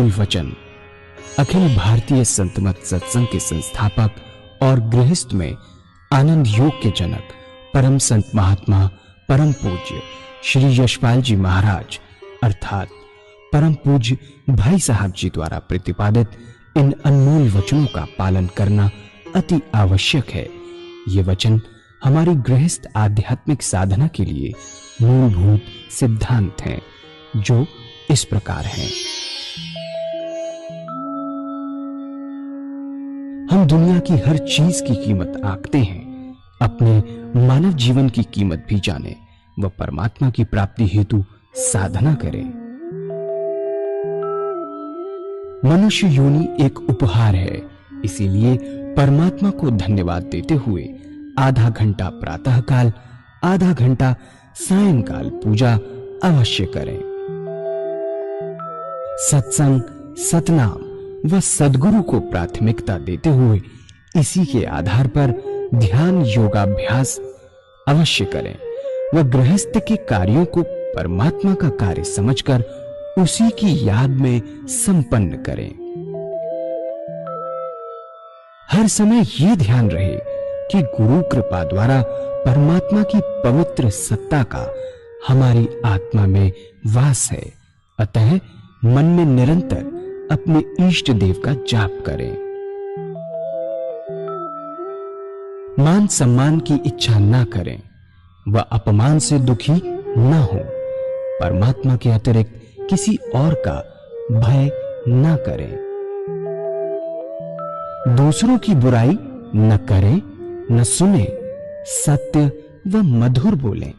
अनमोल वचन अखिल भारतीय संत मत सत्संग के संस्थापक और गृहस्थ में आनंद योग के जनक परम संत महात्मा परम पूज्य श्री यशपाल जी महाराज अर्थात परम पूज्य भाई साहब जी द्वारा प्रतिपादित इन अनमोल वचनों का पालन करना अति आवश्यक है। ये वचन हमारी गृहस्थ आध्यात्मिक साधना के लिए मूलभूत सिद्धांत हैं, जो इस प्रकार हैं। हम दुनिया की हर चीज की कीमत आंकते हैं, अपने मानव जीवन की कीमत भी जाने व परमात्मा की प्राप्ति हेतु साधना करें। मनुष्य योनि एक उपहार है, इसीलिए परमात्मा को धन्यवाद देते हुए आधा घंटा प्रातःकाल, आधा घंटा सायंकाल पूजा अवश्य करें। सत्संग, सतनाम व सद्गुरु को प्राथमिकता देते हुए इसी के आधार पर ध्यान योगाभ्यास अवश्य करें व गृहस्थ के कार्यों को परमात्मा का कार्य समझकर उसी की याद में संपन्न करें। हर समय ये ध्यान रहे कि गुरु कृपा द्वारा परमात्मा की पवित्र सत्ता का हमारी आत्मा में वास है, अतः मन में निरंतर अपने इष्ट देव का जाप करें। मान सम्मान की इच्छा न करें व अपमान से दुखी न हो। परमात्मा के अतिरिक्त किसी और का भय न करें। दूसरों की बुराई न करें, न सुने, सत्य व मधुर बोलें,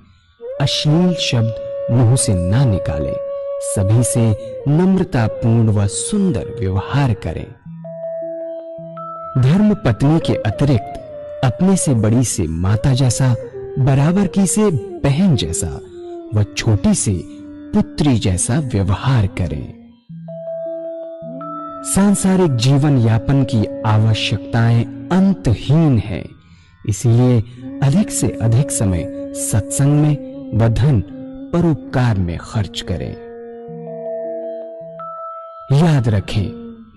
अश्लील शब्द मुंह से ना निकालें, सभी से नम्रतापूर्ण व सुंदर व्यवहार करें। धर्म पत्नी के अतिरिक्त अपने से बड़ी से माता जैसा, बराबर की से बहन जैसा व छोटी से पुत्री जैसा व्यवहार करें। सांसारिक जीवन यापन की आवश्यकताएं अंतहीन है, इसलिए अधिक से अधिक समय सत्संग में व धन परोपकार में खर्च करें। याद रखें,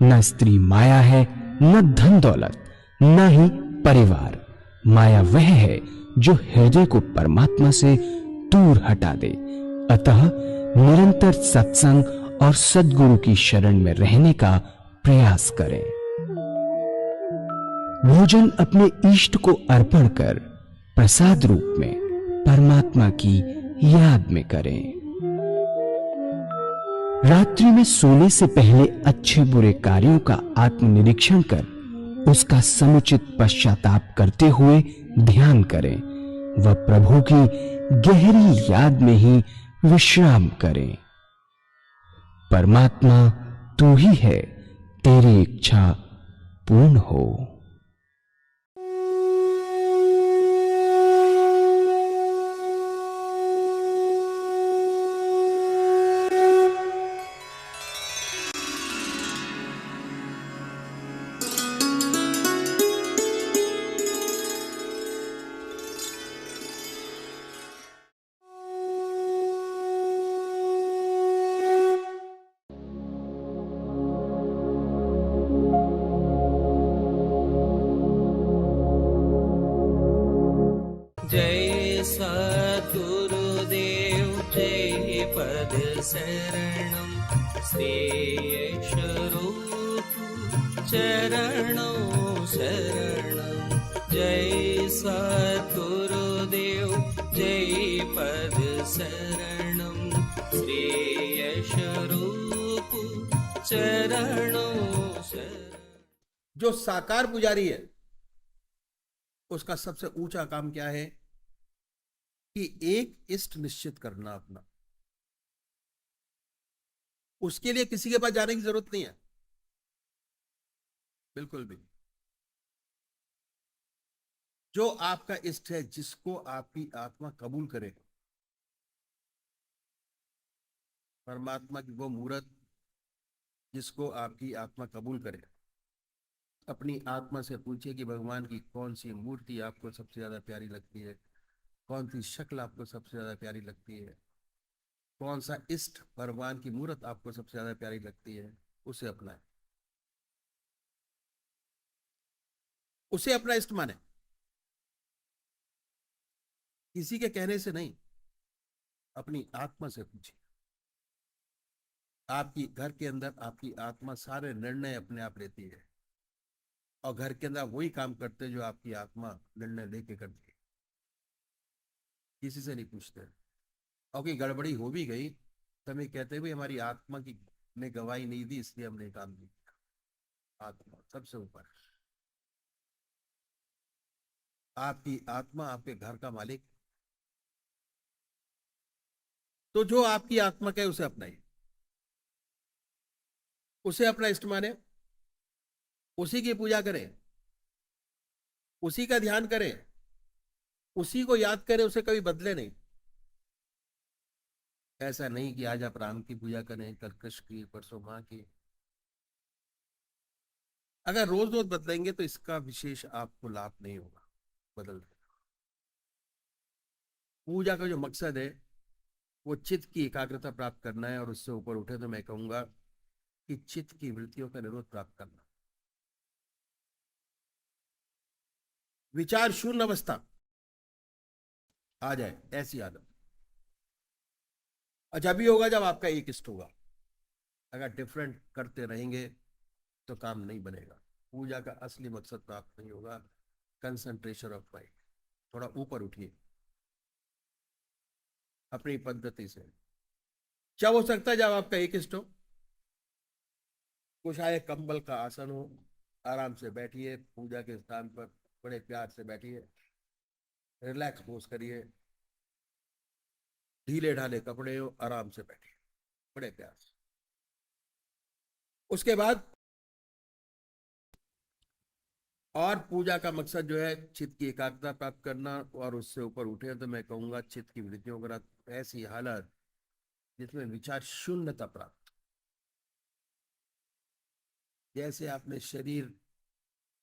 न स्त्री माया है, न धन दौलत, न ही परिवार। माया वह है जो हृदय को परमात्मा से दूर हटा दे। अतः निरंतर सत्संग और सद्गुरु की शरण में रहने का प्रयास करें। भोजन अपने इष्ट को अर्पण कर प्रसाद रूप में परमात्मा की याद में करें। रात्रि में सोने से पहले अच्छे बुरे कार्यों का आत्मनिरीक्षण कर उसका समुचित पश्चाताप करते हुए ध्यान करें व प्रभु की गहरी याद में ही विश्राम करें। परमात्मा तू ही है, तेरी इच्छा पूर्ण हो। जय सद्गुरुदेव जय पद शरणम श्रेयस रूप चरणों शरणम। जय सद्गुरुदेव जय पद शरणम श्रेयस रूप चरणों शरणम। जो साकार पुजारी है उसका सबसे ऊंचा काम क्या है कि एक इष्ट निश्चित करना अपना। उसके लिए किसी के पास जाने की जरूरत नहीं है, बिल्कुल भी। जो आपका इष्ट है, जिसको आपकी आत्मा कबूल करे, परमात्मा की वो मूर्त जिसको आपकी आत्मा कबूल करे, अपनी आत्मा से पूछिए कि भगवान की कौन सी मूर्ति आपको सबसे ज्यादा प्यारी लगती है, कौन सी शक्ल आपको सबसे ज्यादा प्यारी लगती है, कौन सा इष्ट भगवान की मूर्त आपको सबसे ज्यादा प्यारी लगती है। उसे अपनाए, उसे अपना इष्ट माने, किसी के कहने से नहीं, अपनी आत्मा से पूछिए। आपकी घर के अंदर आपकी आत्मा सारे निर्णय अपने आप लेती है, और घर के अंदर वही काम करते हैं जो आपकी आत्मा निर्णय लेके करती है, किसी से नहीं पूछते। और कोई गड़बड़ी हो भी गई तो हमें कहते हुए हमारी आत्मा की ने गवाही नहीं दी, इसलिए हमने काम नहीं किया। आत्मा सबसे ऊपर है। आपकी आत्मा आपके घर का मालिक, तो जो आपकी आत्मा कहे उसे अपनाइए, उसे अपना इष्ट माने, उसी की पूजा करें, उसी का ध्यान करें, उसी को याद करें, उसे कभी बदले नहीं। ऐसा नहीं कि आज आप राम की पूजा करें, कल कृष्ण की, परसों माँ की। अगर रोज रोज बदलेंगे तो इसका विशेष आपको लाभ नहीं होगा, बदल देगा। पूजा का जो मकसद है वो चित्त की एकाग्रता प्राप्त करना है, और उससे ऊपर उठे तो मैं कहूंगा कि चित्त की वृत्तियों का निरोध प्राप्त करना, विचार शून्य अवस्था आ जाए, ऐसी आदत। और जब भी होगा जब आपका एक इष्ट होगा। अगर डिफरेंट करते रहेंगे तो काम नहीं बनेगा, पूजा का असली मकसद प्राप्त नहीं होगा। कंसंट्रेशन ऑफ माइंड, थोड़ा ऊपर उठिए अपनी पद्धति से। क्या हो सकता है जब आपका एक इष्ट हो, कुछ आए कंबल का आसन हो, आराम से बैठिए, पूजा के स्थान पर बड़े प्यार से बैठिए, रिलैक्स पोज करिए, ढीले ढाले कपड़े हो, आराम से बैठिए बड़े प्यार से। उसके बाद और पूजा का मकसद जो है चित्त की एकाग्रता प्राप्त करना, और उससे ऊपर उठे तो मैं कहूंगा चित्त की वृत्तियों का ऐसी हालत जिसमें विचार शून्यता प्राप्त। जैसे आपने शरीर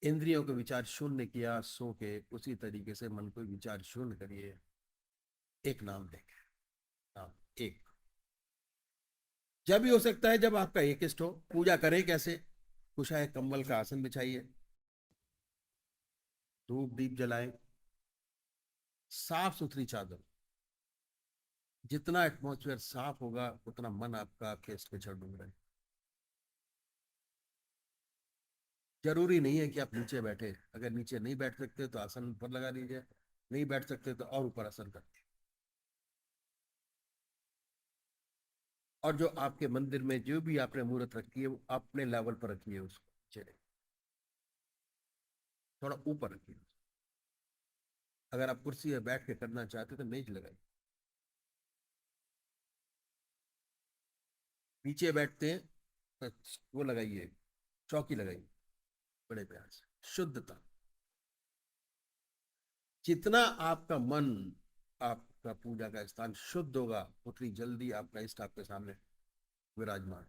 इंद्रियों को विचार शून्य किया सो के, उसी तरीके से मन को विचार शून्य करिए। एक नाम लेके, नाम एक। जब भी हो सकता है जब आपका एक इष्ट हो। पूजा करें कैसे? कुछ है कंबल का आसन बिछाइए, धूप दीप जलाएं, साफ सुथरी चादर। जितना एटमॉस्फेयर साफ होगा उतना मन आपका आपके इष्ट के चरणों में रहे। जरूरी नहीं है कि आप नीचे बैठे, अगर नीचे नहीं बैठ सकते तो आसन ऊपर लगा लीजिए, नहीं बैठ सकते तो और ऊपर आसन करते। और जो आपके मंदिर में जो भी आपने मूर्त रखी है वो अपने लेवल पर रखिए, उसको नीचे थोड़ा ऊपर रखिए। अगर आप कुर्सी में बैठ के करना चाहते तो मेज लगाइए। नीचे बैठते हैं तो वो लगाइए, चौकी लगाइए बड़े प्यार से। शुद्धता, जितना आपका मन, आपका पूजा का स्थान शुद्ध होगा उतनी जल्दी आपका इष्ट आपके सामने विराजमान।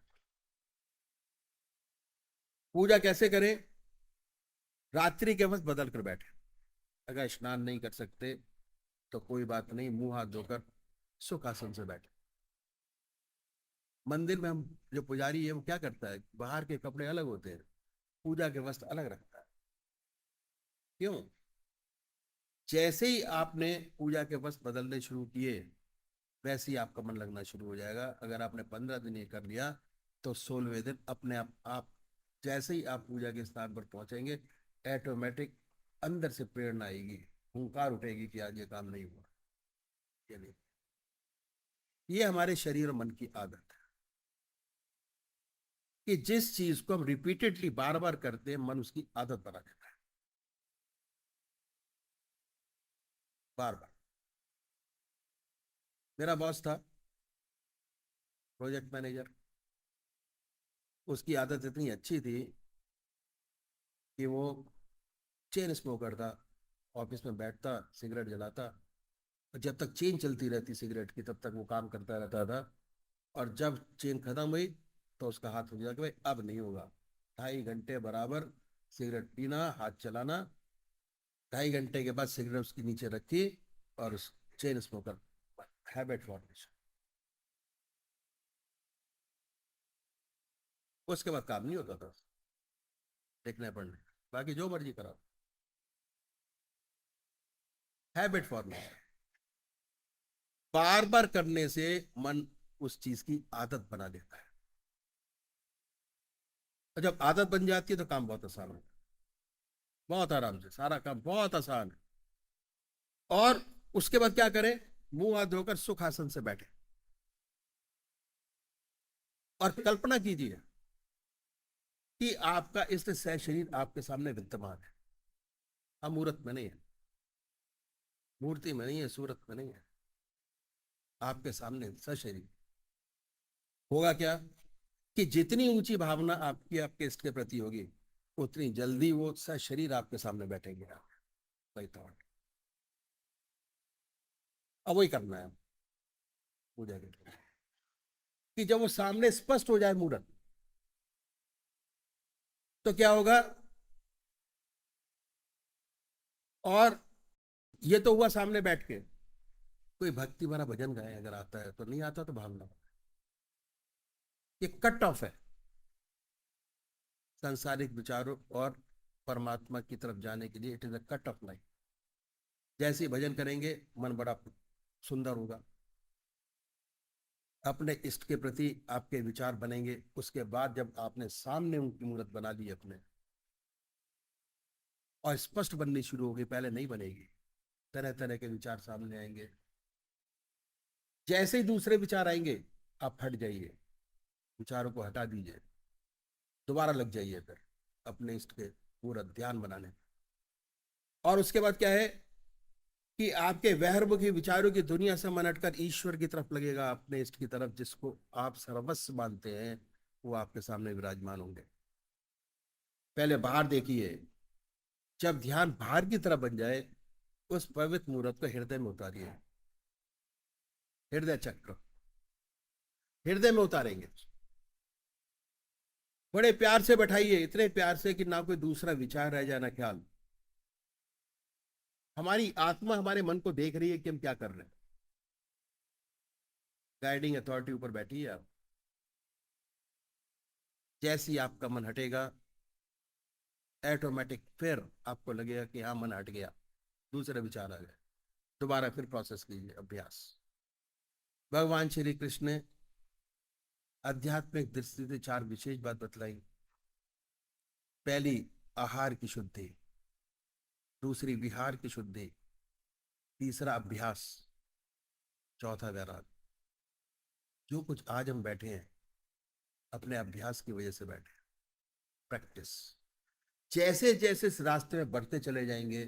पूजा कैसे करें? रात्रि के वक्त बदल कर बैठे। अगर स्नान नहीं कर सकते तो कोई बात नहीं, मुंह हाथ धोकर सुखासन से बैठे। मंदिर में हम जो पुजारी है वो क्या करता है, बाहर के कपड़े अलग होते हैं, पूजा के वस्त्र अलग रखता है। क्यों? जैसे ही आपने पूजा के वस्त्र बदलने शुरू किए वैसे ही आपका मन लगना शुरू हो जाएगा। अगर आपने 15 दिन ये कर लिया तो 16वें दिन अपने आप जैसे ही आप पूजा के स्थान पर पहुंचेंगे, ऑटोमेटिक अंदर से प्रेरणा आएगी, हुंकार उठेगी कि आज ये काम नहीं हुआ। ये नहीं, ये हमारे शरीर और मन की आदत है कि जिस चीज को हम रिपीटेडली बार बार करते हैं मन उसकी आदत बना देता है, बार बार। मेरा बॉस था प्रोजेक्ट मैनेजर, उसकी आदत इतनी अच्छी थी कि वो चेन स्मोकर था। ऑफिस में बैठता, सिगरेट जलाता, और जब तक चेन चलती रहती सिगरेट की तब तक वो काम करता रहता था। और जब चेन खत्म हुई तो उसका हाथ हो गया कि भाई अब नहीं होगा। 2.5 घंटे बराबर सिगरेट पीना, हाथ चलाना, 2.5 घंटे के बाद सिगरेट उसके नीचे रखी और उस चेन स्मोकर हैबिट फॉर्मेशन। उसके बाद काम नहीं होता था लिखने पढ़ने, बाकी जो मर्जी करा, हैबिट फॉर्म है। बार बार करने से मन उस चीज की आदत बना लेता है, और जब आदत बन जाती है तो काम बहुत आसान होता है, बहुत आराम से सारा काम बहुत आसान है। और उसके बाद क्या करें, मुंह हाथ धोकर सुख आसन से बैठे और कल्पना कीजिए कि आपका इस सह शरीर आपके सामने विद्यमान है। हम मूर्त में नहीं है, मूर्ति में नहीं है, सूरत में नहीं है, आपके सामने सशरीर। होगा क्या कि जितनी ऊंची भावना आपकी आपके इष्ट के प्रति होगी, उतनी जल्दी वो सशरीर आपके सामने बैठेंगे। वही थॉट, अब वही करना है पूजा के लिए, कि जब वो सामने स्पष्ट हो जाए मूर्त, तो क्या होगा। और ये तो हुआ सामने बैठ के, कोई भक्ति भरा भजन गाए अगर आता है तो, नहीं आता तो भावना, ये कट ऑफ है सांसारिक विचारों और परमात्मा की तरफ जाने के लिए। It is a cut off line. जैसे ही भजन करेंगे मन बड़ा सुंदर होगा, अपने इष्ट के प्रति आपके विचार बनेंगे। उसके बाद जब आपने सामने उनकी मूर्त बना ली अपने, और स्पष्ट बननी शुरू होगी, पहले नहीं बनेगी, तरह तरह के विचार सामने आएंगे। जैसे ही दूसरे विचार आएंगे आप हट जाइए, विचारों को हटा दीजिए, दोबारा लग जाइए फिर अपने इष्ट के पूरा ध्यान बनाने। और उसके बाद क्या है कि आपके वहरमुखी विचारों की दुनिया से मन हटकर ईश्वर की तरफ लगेगा, अपने इष्ट की तरफ, जिसको आप सर्वस्व मानते हैं, वो आपके सामने विराजमान होंगे। पहले बाहर देखिए, जब ध्यान बाहर की तरफ बन जाए, उस पवित्र मूर्त को हृदय में उतारिए, हृदय चक्र हृदय में उतारेंगे, बड़े प्यार से बैठाइए, इतने प्यार से कि ना कोई दूसरा विचार रह जाए, ना ख्याल। हमारी आत्मा हमारे मन को देख रही है कि हम क्या कर रहे हैं। गाइडिंग अथॉरिटी ऊपर बैठी है आप। जैसे ही आपका मन हटेगा, ऑटोमेटिक फिर आपको लगेगा कि हाँ मन हट गया, दूसरे विचार आ गए, दोबारा फिर प्रोसेस कीजिए, अभ्यास। भगवान श्री कृष्ण ने आध्यात्मिक दृष्टि से 4 विशेष बात बतलाई। पहली, आहार की शुद्धि, दूसरी विहार की शुद्धि, तीसरा अभ्यास, चौथा वैराग। जो कुछ आज हम बैठे हैं, अपने अभ्यास की वजह से बैठे हैं, प्रैक्टिस। जैसे जैसे इस रास्ते में बढ़ते चले जाएंगे,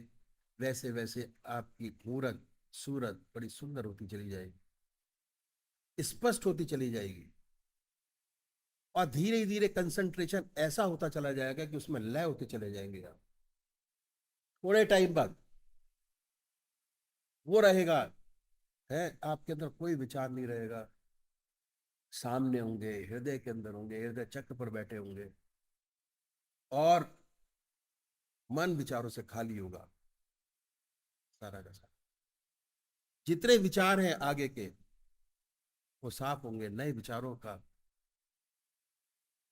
वैसे वैसे आपकी मूरत सूरत बड़ी सुंदर होती चली जाएगी, स्पष्ट होती चली जाएगी, और धीरे धीरे कंसंट्रेशन ऐसा होता चला जाएगा कि उसमें लय होते चले जाएंगे आप। थोड़े टाइम बाद वो रहेगा है, आपके अंदर कोई विचार नहीं रहेगा, सामने होंगे, हृदय के अंदर होंगे, हृदय चक्र पर बैठे होंगे, और मन विचारों से खाली होगा सारा का सारा। जितने विचार हैं आगे के, वो साफ होंगे, नए विचारों का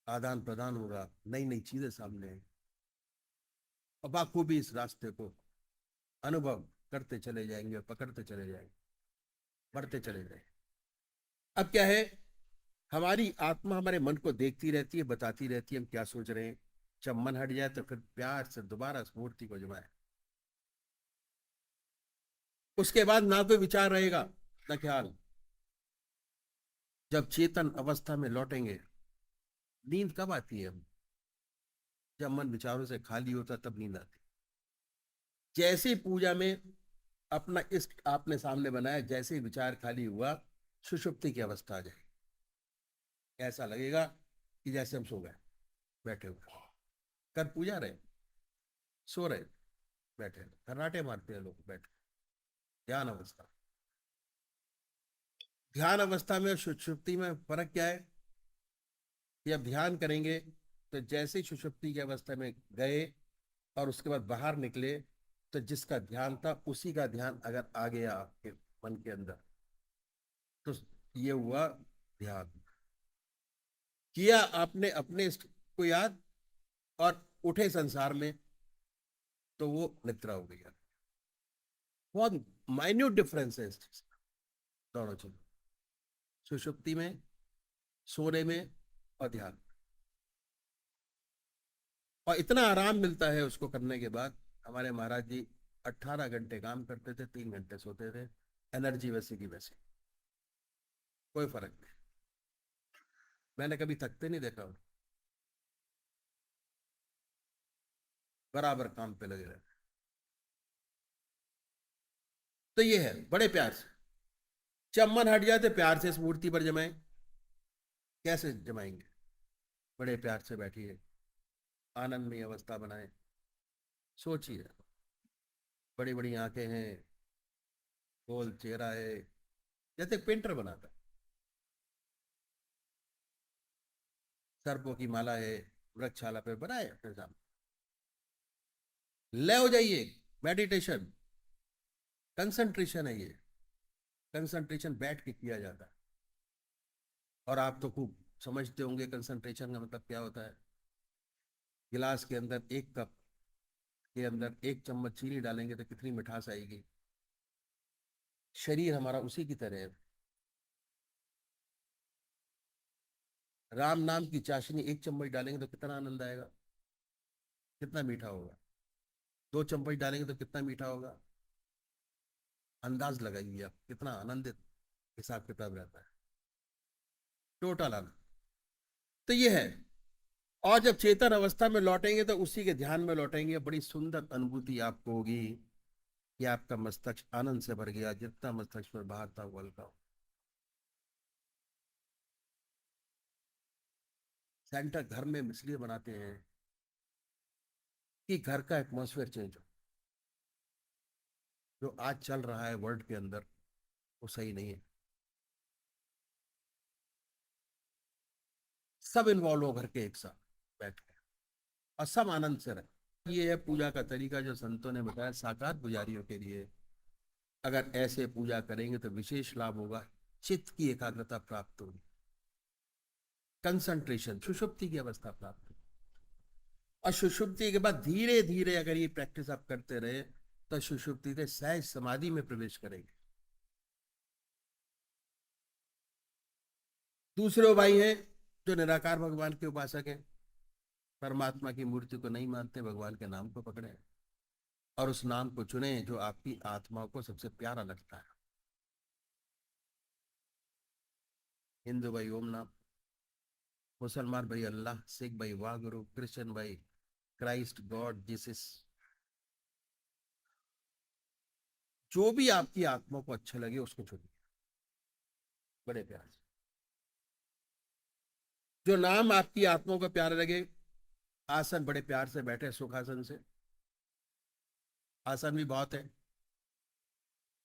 आदान प्रदान होगा, नई नई चीजें सामने आएंगी, और बाखूबी इस रास्ते को अनुभव करते चले जाएंगे, पकड़ते चले जाएंगे, बढ़ते चले जाएंगे। अब क्या है, हमारी आत्मा हमारे मन को देखती रहती है, बताती रहती है हम क्या सोच रहे हैं। जब मन हट जाए तो फिर प्यार से दोबारा उस मूर्ति को जमाए। उसके बाद ना कोई विचार रहेगा, ना ख्याल। जब चेतन अवस्था में लौटेंगे, नींद कब आती है? जब मन विचारों से खाली होता तब नींद आती। जैसे पूजा में अपना इष्ट आपने सामने बनाया, जैसे ही विचार खाली हुआ, सुषुप्ति की अवस्था आ जाएगी। ऐसा लगेगा कि जैसे हम सो गए, बैठे हुए कर पूजा रहे, सो रहे, बैठे खर्राटे मारते हैं लोग बैठे। ध्यान अवस्था, ध्यान अवस्था में और सुषुप्ति में फर्क क्या है कि अब ध्यान करेंगे तो जैसे ही सुषुप्ति की अवस्था में गए और उसके बाद बाहर निकले, तो जिसका ध्यान था उसी का ध्यान अगर आ गया आपके मन के अंदर, तो ये हुआ ध्यान। किया आपने अपने इष्ट को याद और उठे संसार में, तो वो निद्रा हो गई। बहुत माइन्यूट डिफरेंस है इस चीज का, दोनों चीज, सुषुप्ति में, सोने में और ध्यान। और इतना आराम मिलता है उसको करने के बाद। हमारे महाराज जी 18 घंटे काम करते थे, 3 घंटे सोते थे, एनर्जी वैसी की वैसी, कोई फर्क नहीं। मैंने कभी थकते नहीं देखा, बराबर काम पे लगे रहते। तो ये है बड़े प्यार से। जब मन हट जाए तो प्यार से इस मूर्ति पर जमाएं। कैसे जमाएंगे? बड़े प्यार से बैठिए, आनंद में अवस्था बनाए, सोचिए। बड़ी बड़ी आंखें हैं, गोल चेहरा है, जैसे पेंटर बनाता है। सर्पों की माला है, वृक्षशाला पे बनाए अपने सामने, ले हो जाइए। मेडिटेशन, कंसंट्रेशन है ये। कंसंट्रेशन बैठ के किया जाता है। और आप तो खूब समझते होंगे कंसंट्रेशन का मतलब क्या होता है। गिलास के अंदर 1 कप के अंदर 1 चम्मच चीनी डालेंगे तो कितनी मिठास आएगी। शरीर हमारा उसी की तरह है। राम नाम की चाशनी 1 चम्मच डालेंगे तो कितना आनंद आएगा, कितना मीठा होगा। 2 चम्मच डालेंगे तो कितना मीठा होगा। अंदाज लगाइए आप कितना आनंदित हिसाब किताब रहता है, टोटल आनंद। तो ये है। और जब चेतन अवस्था में लौटेंगे तो उसी के ध्यान में लौटेंगे। बड़ी सुंदर अनुभूति आपको होगी कि आपका मस्तिष्क आनंद से भर गया, जितना मस्तिष्क में बाहर था वो हल्का हो। सेंटर घर में इसलिए बनाते हैं कि घर का एटमॉस्फेयर चेंज हो। जो आज चल रहा है वर्ल्ड के अंदर वो सही नहीं है। सब इन्वॉल्व हो घर के एक साथ बैठ के, और सब आनंद से रहे। ये है पूजा का तरीका जो संतों ने बताया साकार पुजारियों के लिए। अगर ऐसे पूजा करेंगे तो विशेष लाभ होगा, चित्त की एकाग्रता प्राप्त होगी, कंसंट्रेशन, सुषुप्ति की अवस्था प्राप्त होगी। और सुषुप्ति के बाद धीरे धीरे अगर ये प्रैक्टिस आप करते रहे तो सुषुप्ति से सहज समाधि में प्रवेश करेंगे। दूसरे भाई हैं जो निराकार भगवान के उपासक हैं, परमात्मा की मूर्ति को नहीं मानते, भगवान के नाम को पकड़े और उस नाम को चुने जो आपकी आत्मा को सबसे प्यारा लगता है। हिंदू भाई ओम नाम, मुसलमान भाई अल्लाह, सिख भाई वाहगुरु, क्रिश्चियन भाई क्राइस्ट, गॉड, जीसस। जो भी आपकी आत्मा को अच्छा लगे उसको चुनिए बड़े प्यार से। जो नाम आपकी आत्मा को प्यारा लगे, आसन बड़े प्यार से बैठे, सुखासन से। आसन भी बहुत है,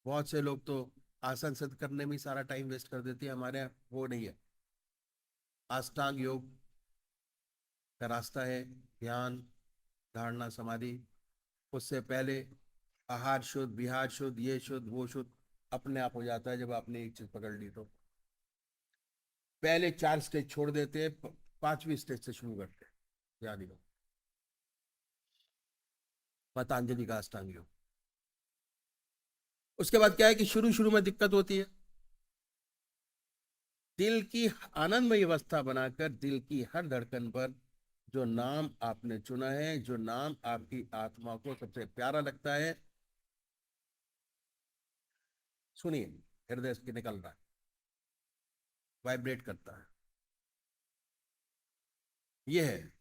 बहुत से लोग तो आसन सिद्ध करने में ही सारा टाइम वेस्ट कर देते हैं। हमारे यहाँ वो नहीं है। अष्टांग योग का रास्ता है ध्यान, धारणा, समाधि। उससे पहले आहार शुद्ध, विहार शुद्ध, ये शुद्ध वो शुद्ध अपने आप हो जाता है जब आपने एक चीज पकड़ ली तो। पहले 4 स्टेज छोड़ देते हैं, 5वीं स्टेज से शुरू करते हैं। याद ही लो, पतंजलि का अष्टांग योग। उसके बाद क्या है कि शुरू शुरू में दिक्कत होती है। दिल की आनंदमय अवस्था बनाकर दिल की हर धड़कन पर जो नाम आपने चुना है, जो नाम आपकी आत्मा को सबसे प्यारा लगता है, सुनिए, हृदय से निकल रहा है, वाइब्रेट करता है। ये है।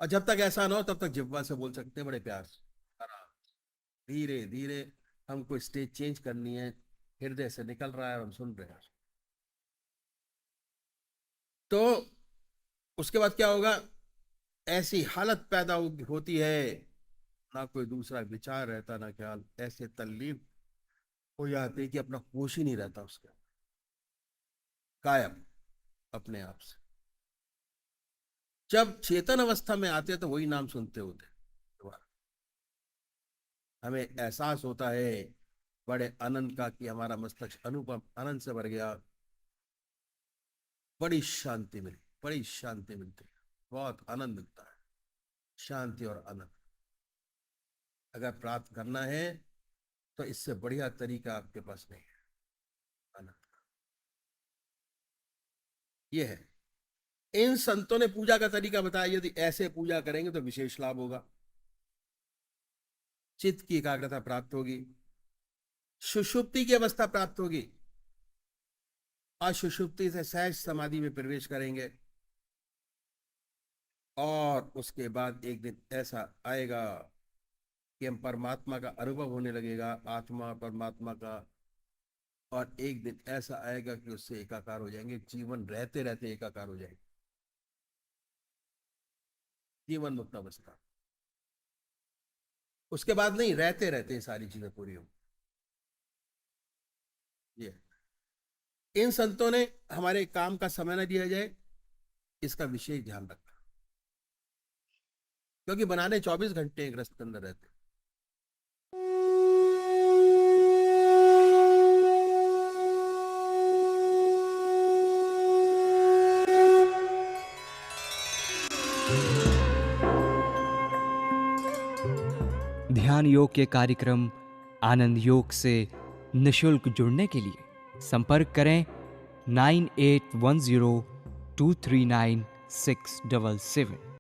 और जब तक ऐसा ना हो तब तक जिह्वा से बोल सकते हैं बड़े प्यार से, आराम, धीरे धीरे। हमको स्टेज चेंज करनी है, हृदय से निकल रहा है और हम सुन रहे हैं। तो उसके बाद क्या होगा, ऐसी हालत पैदा होती है, ना कोई दूसरा विचार रहता ना ख्याल, ऐसे तल्लीन हो जाते हैं कि अपना होश ही नहीं रहता उसका, गायब अपने आप से। जब चेतन अवस्था में आते हैं तो वही नाम सुनते होते दोबारा। हमें एहसास होता है बड़े आनंद का कि हमारा मस्तिष्क अनुपम आनंद से भर गया, बड़ी शांति मिली, बड़ी शांति मिलती है, बहुत आनंद मिलता है, शांति और आनंद। अगर प्राप्त करना है तो इससे बढ़िया तरीका आपके पास नहीं है आनंद का। ये है, इन संतों ने पूजा का तरीका बताया, यदि ऐसे पूजा करेंगे तो विशेष लाभ होगा, चित्त की एकाग्रता प्राप्त होगी, सुषुप्ति की अवस्था प्राप्त होगी, और सुषुप्ति से सहज समाधि में प्रवेश करेंगे, और उसके बाद एक दिन ऐसा आएगा कि हम परमात्मा का अनुभव होने लगेगा, आत्मा परमात्मा का, और एक दिन ऐसा आएगा कि उससे एकाकार हो जाएंगे, जीवन रहते रहते एकाकार हो जाएंगे, जीवन मुक्त अवस्था। उसके बाद नहीं, रहते रहते सारी चीजें पूरी होंगी। ये इन संतों ने हमारे काम का समय न दिया जाए, इसका विशेष ध्यान रखा, क्योंकि बनाने 24 घंटे एक ग्रस्त के अंदर रहते। ध्यान योग के कार्यक्रम आनंद योग से निशुल्क जुड़ने के लिए संपर्क करें 9810239677।